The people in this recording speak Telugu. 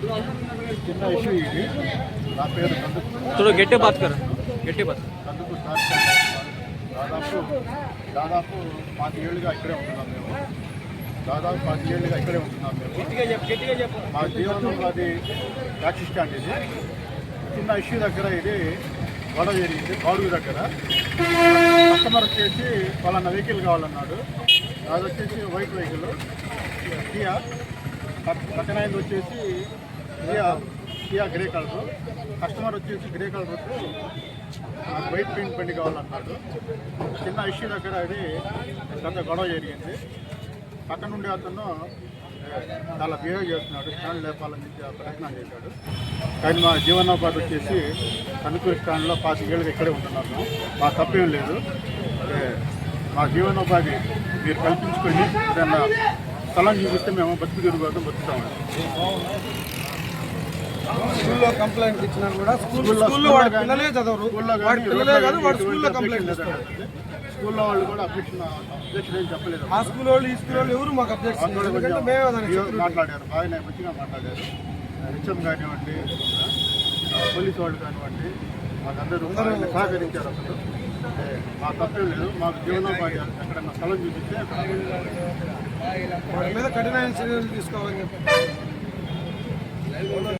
చిన్న ఇష్యూ ఇది. నా పేరు थोड़ा गेटे बात कर गेटे बात కందుకు స్టార్ స్టాండ్. దాదాపు 5 ఏళ్ళుగా ఇక్కడే ఉంటున్నాం మేము. మా జీవనోపాధి ట్యాక్సీ స్టాండ్ ఇది. చిన్న ఇష్యూ దగ్గర ఇది గొడవ జరిగింది. బాడుగు దగ్గర కస్టమర్ వచ్చేసి వాళ్ళన్న వెహికల్ కావాలన్నాడు. అది వచ్చేసి వైట్ వెహికల్ కియా. పక్కనైంది వచ్చేసి కియా గ్రే కలర్. కస్టమర్ వచ్చేసి గ్రే కలర్ నాకు వైట్ పెయింట్ బండి కావాలన్నాడు. చిన్న ఇష్యూ దగ్గర అది పెద్ద గొడవ జరిగింది. పక్కన నుండి అతను చాలా బిహేవ్ చేస్తున్నాడు. స్టాండ్ లేపాలని ప్రయత్నం చేశాడు. కానీ మా జీవనోపాధి వచ్చేసి కనుకూరు స్టాండ్లో 5 ఏళ్ళుగా ఇక్కడే ఉంటున్నాము. మా తప్పేం లేదు. మా జీవనోపాధి మీరు కల్పించుకొని ఏదైనా స్థలం చూపిస్తే మేము బతుకు తిరుగుతాం బతుకుతాము. స్కూల్లో కంప్లైంట్ ఇచ్చినా కూడా స్కూల్లో పిల్లలే చదవరు. స్కూల్లో కంప్లైంట్ చేస్తారు. స్కూల్లో వాళ్ళు కూడా అబ్జెక్షన్ ఏం చెప్పలేదు. ఆ స్కూల్ వాళ్ళు ఈ స్కూల్ వాళ్ళు ఎవరు మాకు అబ్జెక్షన్ మాట్లాడారు. బాగానే మంచిగా మాట్లాడారు. హెచ్ఎం కానివ్వండి, పోలీసు వాళ్ళు కానివ్వండి, మాకందరూ సహకరించారు. అసలు మా తప్పేం లేదు. మాకు జీవనోపాధి ఎక్కడన్నా స్థలం చూపిస్తే వాటి మీద కఠినమైన చర్యలు తీసుకోవాలని చెప్పి